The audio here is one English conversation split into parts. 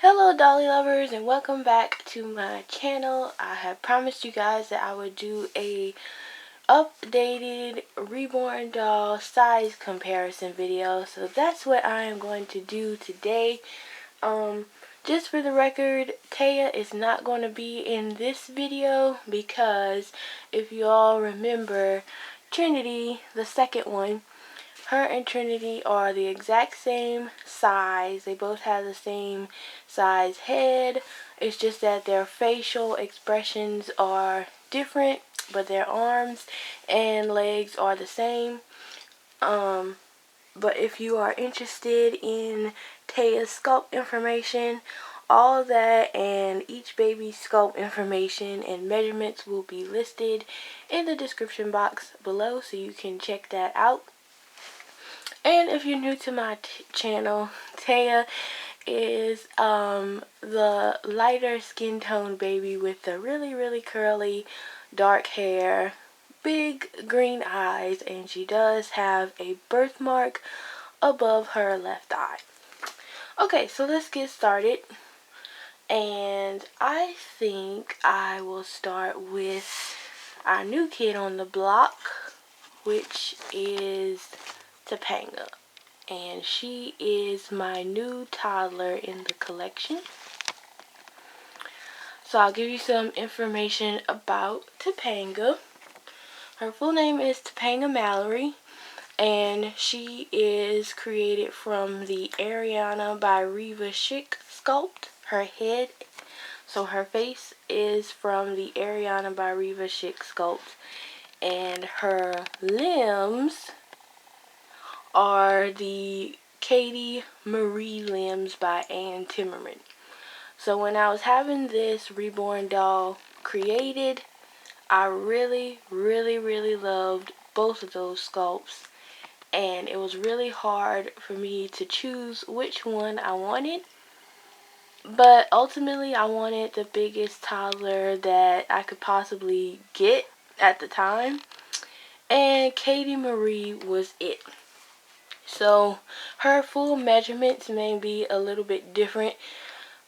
Hello dolly lovers and welcome back to my channel. I have promised you guys that I would do a updated Reborn doll size comparison video, so that's what I am going to do today. Just for the record, Tehya is not going to be in this video because if you all remember, Trinity, the second one, her and Trinity are the exact same size. They both have the same size head. It's just that their facial expressions are different, but their arms and legs are the same. But if you are interested in Tehya's sculpt information, all of that and each baby's sculpt information and measurements will be listed in the description box below, so you can check that out. And if you're new to my channel, Tehya is the lighter skin tone baby with the really curly dark hair, big green eyes, and she does have a birthmark above her left eye. Okay, so let's get started. And I think I will start with our new kid on the block, which is Topanga, and she is my new toddler in the collection. So I'll give you some information about Topanga. Her full name is Tapanga Mallory, and she is created from the Arianna by Reva Schick sculpt. Her head, so her face is from the Arianna by Reva Schick sculpt, and her limbs are the Katie Marie limbs by Ann Timmerman. So when I was having this Reborn doll created, I really loved both of those sculpts, and it was really hard for me to choose which one I wanted. But ultimately I wanted the biggest toddler that I could possibly get at the time, and Katie Marie was it. So her full measurements may be a little bit different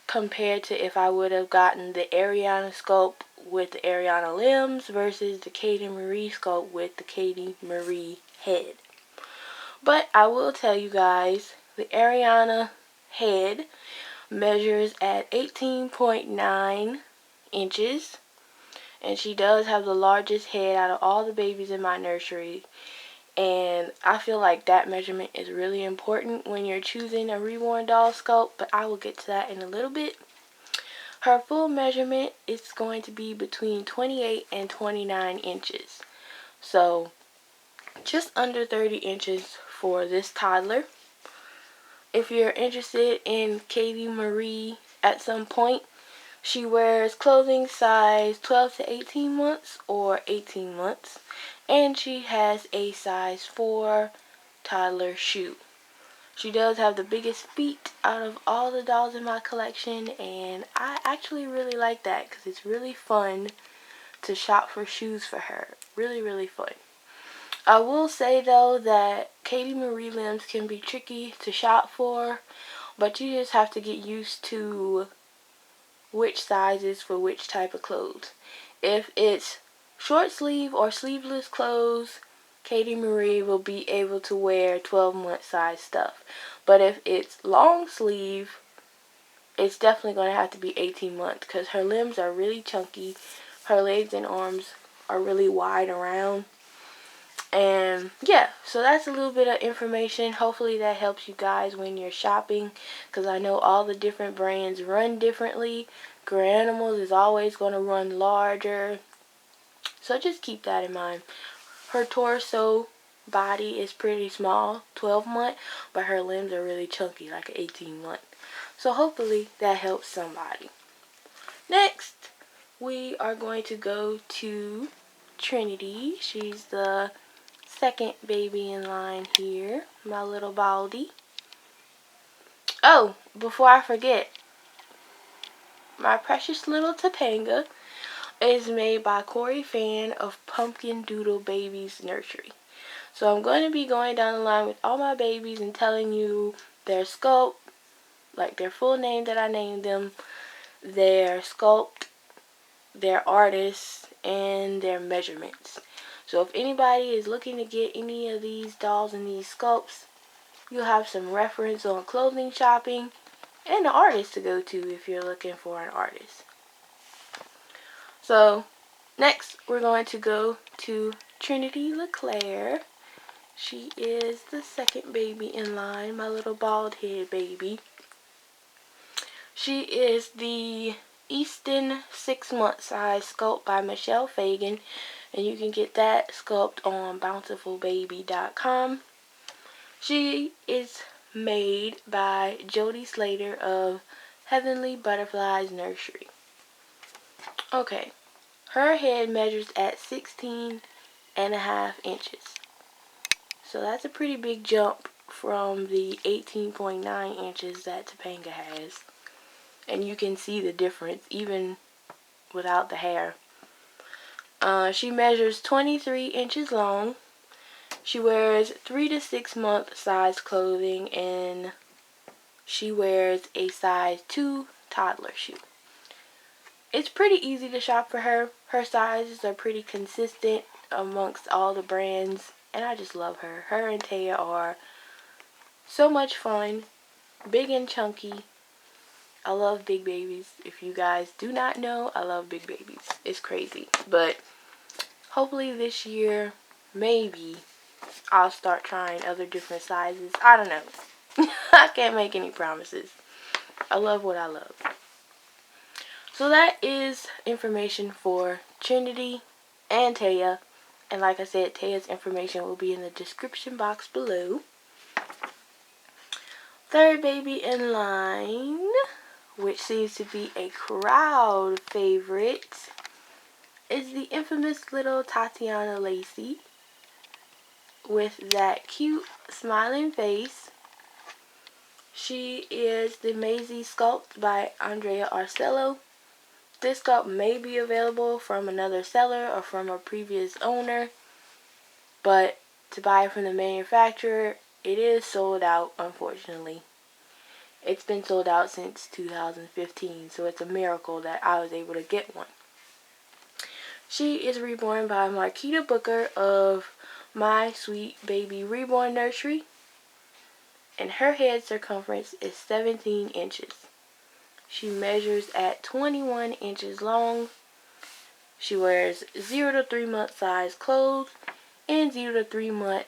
compared to if I would have gotten the Arianna sculpt with the Arianna limbs versus the Katie Marie sculpt with the Katie Marie head. But I will tell you guys, the Arianna head measures at 18.9 inches, and she does have the largest head out of all the babies in my nursery. And I feel like that measurement is really important when you're choosing a Reborn doll sculpt, but I will get to that in a little bit. Her full measurement is going to be between 28 and 29 inches. So just under 30 inches for this toddler. If you're interested in Katie Marie at some point, she wears clothing size 12 to 18 months or 18 months. And she has a size 4 toddler shoe. She does have the biggest feet out of all the dolls in my collection, and I actually really like that because it's really fun to shop for shoes for her. Really fun. I will say though that Katie Marie limbs can be tricky to shop for, but you just have to get used to which sizes for which type of clothes. If it's short sleeve or sleeveless clothes, Katie Marie will be able to wear 12-month size stuff. But if it's long sleeve, it's definitely going to have to be 18 months because her limbs are really chunky. Her legs and arms are really wide around. And yeah, so that's a little bit of information. Hopefully that helps you guys when you're shopping, because I know all the different brands run differently. Garanimals is always going to run larger. So just keep that in mind. Her torso body is pretty small, 12-month, but her limbs are really chunky, like an 18-month. So hopefully that helps somebody. Next, we are going to go to Trinity. She's the second baby in line here, my little baldy. Oh, before I forget, my precious little Topanga is made by Kory Fann of Pumpkin Doodle Babies Nursery. So I'm going to be going down the line with all my babies and telling you their sculpt, like their full name that I named them, their sculpt, their artists, and their measurements. So if anybody is looking to get any of these dolls and these sculpts, you'll have some reference on clothing shopping and the artist to go to if you're looking for an artist. So next we're going to go to Trinity LaClaire. She is the second baby in line, my little bald head baby. She is the Easton 6-month size sculpt by Michelle Fagan, and you can get that sculpt on bountifulbaby.com. She is made by Jody Slater of Heavenly Butterflies Nursery. Okay, her head measures at 16.5 inches. So that's a pretty big jump from the 18.9 inches that Topanga has. And you can see the difference even without the hair. She measures 23 inches long. She wears 3 to 6 month size clothing, and she wears a size 2 toddler shoe. It's pretty easy to shop for her. Her sizes are pretty consistent amongst all the brands, and I just love her. Her and Tehya are so much fun, big and chunky. I love big babies. If you guys do not know, I love big babies. It's crazy. But hopefully this year, maybe, I'll start trying other different sizes. I don't know. I can't make any promises. I love what I love. So that is information for Trinity and Tehya. And like I said, Tehya's information will be in the description box below. Third baby in line, which seems to be a crowd favorite, is the infamous little Tatiana Lacey with that cute smiling face. She is the Maizie sculpt by Andrea Arcello. This sculpt may be available from another seller or from a previous owner, but to buy from the manufacturer, it is sold out, unfortunately. It's been sold out since 2015, so it's a miracle that I was able to get one. She is reborn by Markita Booker of My Sweet Baby Reborn Nursery, and her head circumference is 17 inches. She measures at 21 inches long. She wears 0 to 3 month size clothes and 0 to 3 month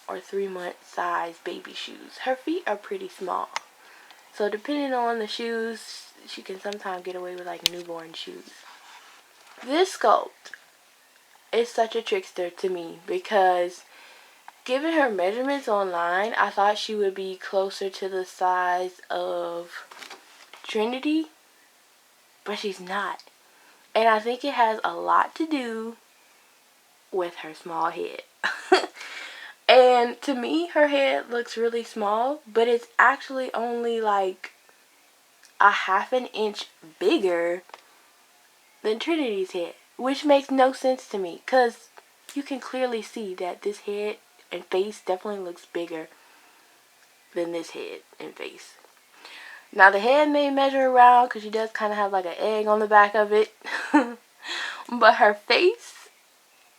or 3 month size baby shoes. Her feet are pretty small, so depending on the shoes, she can sometimes get away with like newborn shoes. This sculpt is such a trickster to me because given her measurements online, I thought she would be closer to the size of Trinity, but she's not. And I think it has a lot to do with her small head. And to me, her head looks really small, but it's actually only like a ½ an inch bigger than Trinity's head, which makes no sense to me because you can clearly see that this head and face definitely looks bigger than this head and face. Now the head may measure around because she does kind of have like an egg on the back of it, but her face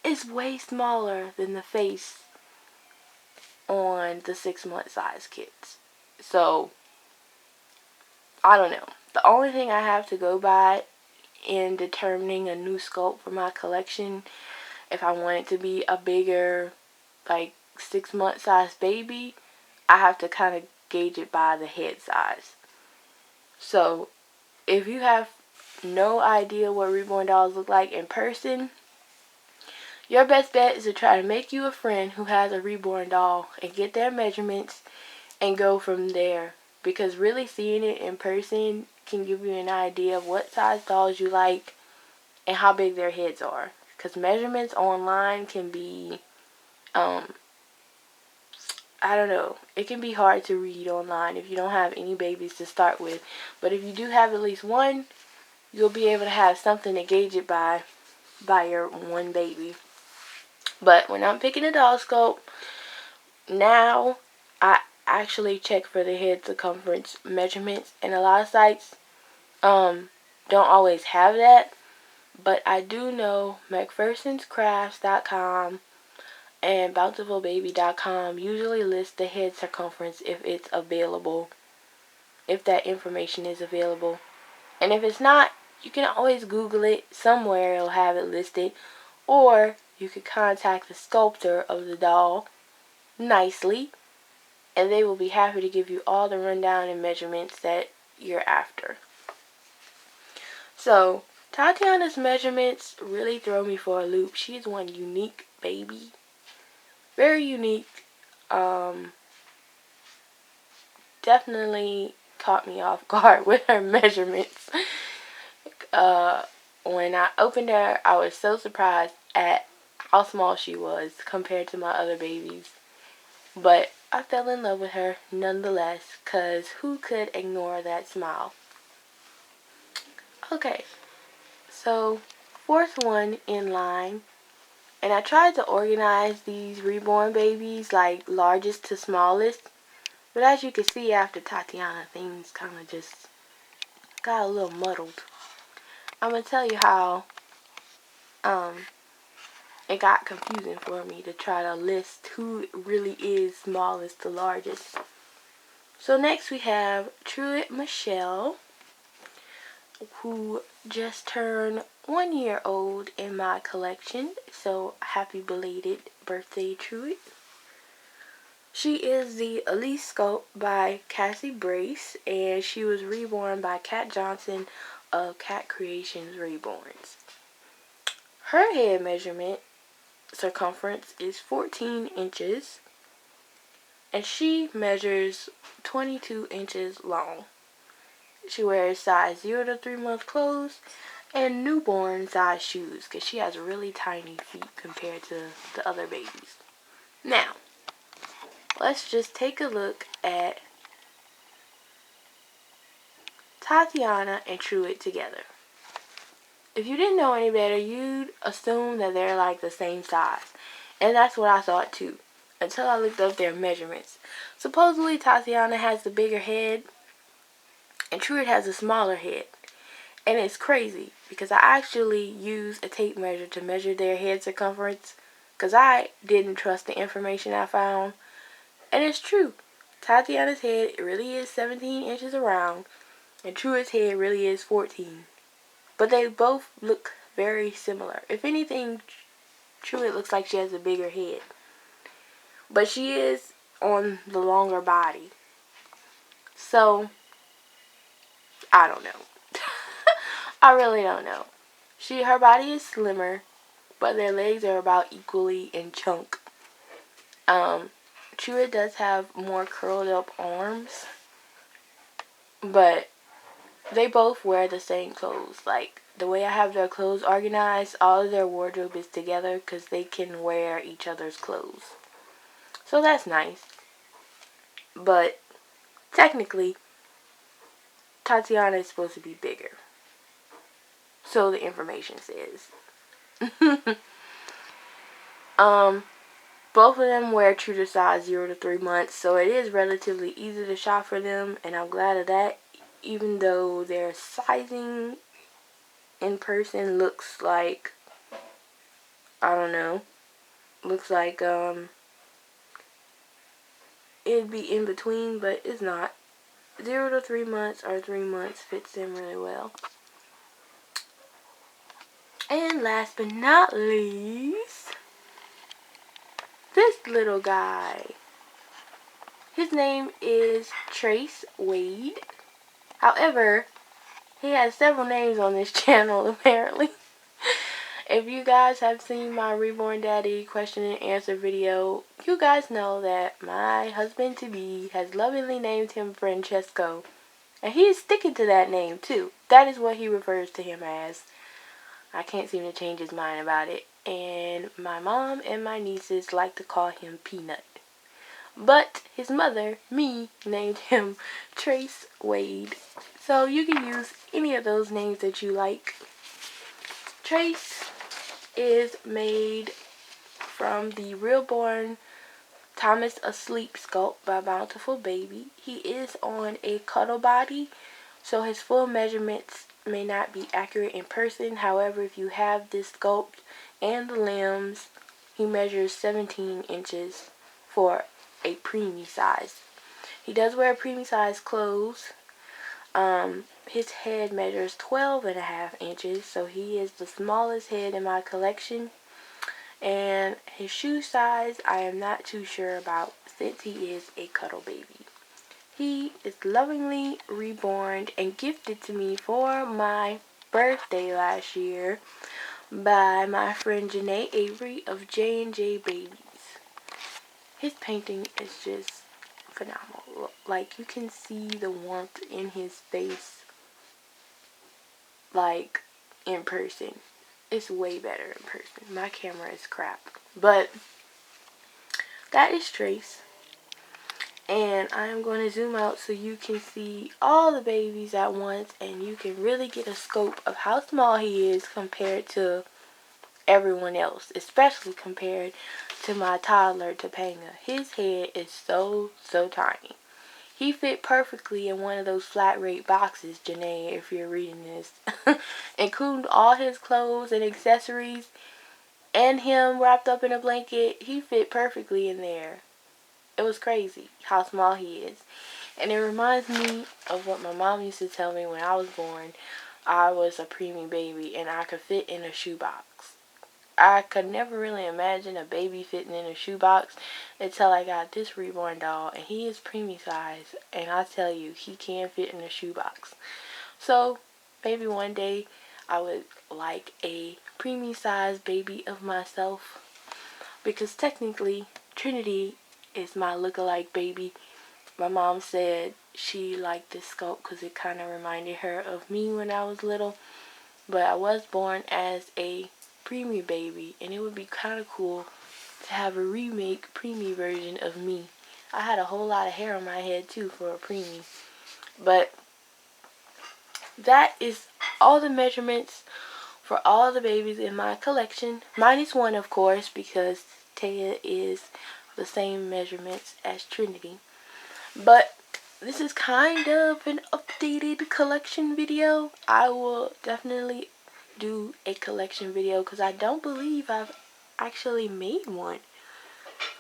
is way smaller than the face on the 6 month size kits. So I don't know. The only thing I have to go by in determining a new sculpt for my collection, if I want it to be a bigger like 6 month size baby, I have to kind of gauge it by the head size. So if you have no idea what reborn dolls look like in person, your best bet is to try to make you a friend who has a reborn doll and get their measurements and go from there. Because really seeing it in person can give you an idea of what size dolls you like and how big their heads are. Because measurements online can be, I don't know, it can be hard to read online if you don't have any babies to start with. But if you do have at least one, you'll be able to have something to gauge it by your one baby. But when I'm picking a doll sculpt, now actually check for the head circumference measurements, and a lot of sites don't always have that. But I do know McPhersonsCrafts.com and BountifulBaby.com usually list the head circumference if it's available, if that information is available. And if it's not, you can always Google it. Somewhere it'll have it listed. Or you could contact the sculptor of the doll nicely, and they will be happy to give you all the rundown and measurements that you're after. So, Tatiana's measurements really throw me for a loop. She's one unique baby. Very unique. Definitely caught me off guard with her measurements. When I opened her, I was so surprised at how small she was compared to my other babies. But I fell in love with her nonetheless, because who could ignore that smile? Okay, so fourth one in line. And I tried to organize these reborn babies like largest to smallest. But as you can see after Tatyana, things kind of just got a little muddled. I'm going to tell you how it got confusing for me to try to list who really is smallest to largest. So next we have Truett Michelle, who just turned 1 year old in my collection. So happy belated birthday, Truett. She is the Elyse Sculpt by Cassie Brace, and she was reborn by Kat Johnson of Cat Creations Reborns. Her head measurement circumference is 14 inches, and she measures 22 inches long. She wears size 0 to 3 month clothes and newborn size shoes, because she has really tiny feet compared to the other babies. Now, let's just take a look at Tatyana and Truitt together. If you didn't know any better, you'd assume that they're like the same size. And that's what I thought too, until I looked up their measurements. Supposedly Tatyana has the bigger head and Truitt has a smaller head. And it's crazy because I actually used a tape measure to measure their head circumference, because I didn't trust the information I found. And it's true. Tatyana's head really is 17 inches around, and Truitt's head really is 14. But they both look very similar. If anything, Truitt looks like she has a bigger head. But she is on the longer body. So, I don't know. I really don't know. Her body is slimmer, but their legs are about equally in chunk. Truitt does have more curled up arms, but they both wear the same clothes. Like, the way I have their clothes organized, all of their wardrobe is together because they can wear each other's clothes. So that's nice. But technically, Tatyana is supposed to be bigger. So the information says. Both of them wear true to size 0 to 3 months, so it is relatively easy to shop for them, and I'm glad of that, even though their sizing in person looks like, I don't know, looks like it'd be in between, but it's not. 0 to 3 months or 3 months fits them really well. And last but not least, this little guy. His name is Trace Wade. However, he has several names on this channel apparently. If you guys have seen my Reborn Daddy question and answer video, you guys know that my husband-to-be has lovingly named him Francesco. And he is sticking to that name too. That is what he refers to him as. I can't seem to change his mind about it. And my mom and my nieces like to call him Peanut. But his mother, me, named him Trace Wade. So you can use any of those names that you like. Trace is made from the Reborn Thomas Asleep Sculpt by Bountiful Baby. He is on a cuddle body, so his full measurements may not be accurate in person. However, if you have this sculpt and the limbs, he measures 17 inches for a preemie size. He does wear preemie size clothes. His head measures 12.5 inches, so he is the smallest head in my collection. And his shoe size, I am not too sure about since he is a cuddle baby. He is lovingly reborn and gifted to me for my birthday last year by my friend Janae Avery of J&J Babies. His painting is just phenomenal. Like, you can see the warmth in his face, like, in person. It's way better in person. My camera is crap. But that is Trace. And I am going to zoom out so you can see all the babies at once. And you can really get a scope of how small he is compared to everyone else. Especially compared to my toddler, Topanga. His head is so tiny. He fit perfectly in one of those flat rate boxes, Janae, if you're reading this. Including all his clothes and accessories and him wrapped up in a blanket. He fit perfectly in there. It was crazy how small he is. And it reminds me of what my mom used to tell me when I was born. I was a preemie baby and I could fit in a shoebox. I could never really imagine a baby fitting in a shoebox until I got this reborn doll, and he is preemie size, and I tell you, he can fit in a shoebox. So maybe one day I would like a preemie size baby of myself, because technically Trinity is my lookalike baby. My mom said she liked this sculpt because it kind of reminded her of me when I was little, but I was born as a preemie baby, and it would be kind of cool to have a remake preemie version of me. I had a whole lot of hair on my head too for a preemie. But that is all the measurements for all the babies in my collection, minus one, of course, because Tehya is the same measurements as Trinity. But this is kind of an updated collection video. I will definitely do a collection video because I don't believe I've actually made one.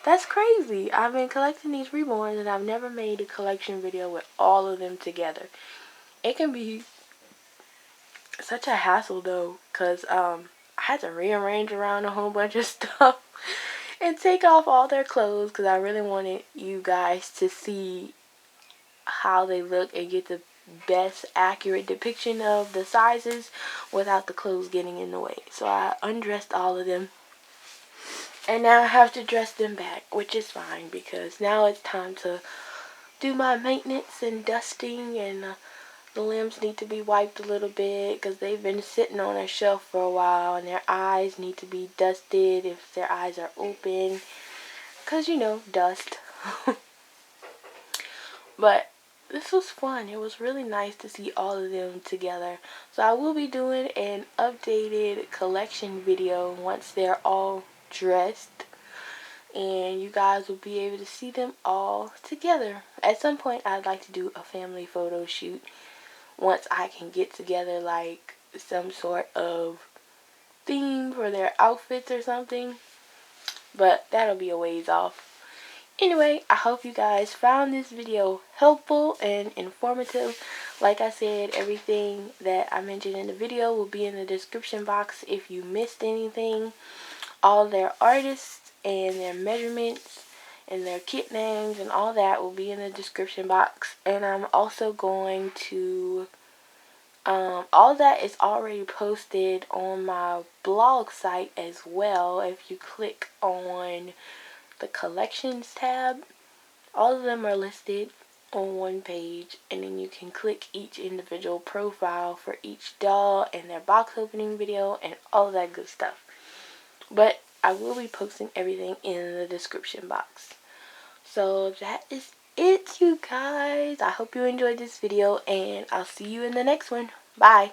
That's crazy. I've been collecting these reborns and I've never made a collection video with all of them together. It can be such a hassle though, because I had to rearrange around a whole bunch of stuff and take off all their clothes because I really wanted you guys to see how they look and get the best accurate depiction of the sizes without the clothes getting in the way. So I undressed all of them, and now I have to dress them back, which is fine because now it's time to do my maintenance and dusting, and the limbs need to be wiped a little bit because they've been sitting on a shelf for a while, and their eyes need to be dusted if their eyes are open because, you know, dust. But this was fun. It was really nice to see all of them together. So I will be doing an updated collection video once they're all dressed, and you guys will be able to see them all together. At some point I'd like to do a family photo shoot once I can get together like some sort of theme for their outfits or something, but that'll be a ways off. Anyway, I hope you guys found this video helpful and informative. Like I said, everything that I mentioned in the video will be in the description box if you missed anything. All their artists and their measurements and their kit names and all that will be in the description box. And I'm also going to, all that is already posted on my blog site as well. If you click on the collections tab, all of them are listed on one page, and then you can click each individual profile for each doll and their box opening video and all that good stuff. But I will be posting everything in the description box. So that is it, you guys. I hope you enjoyed this video, and I'll see you in the next one. Bye.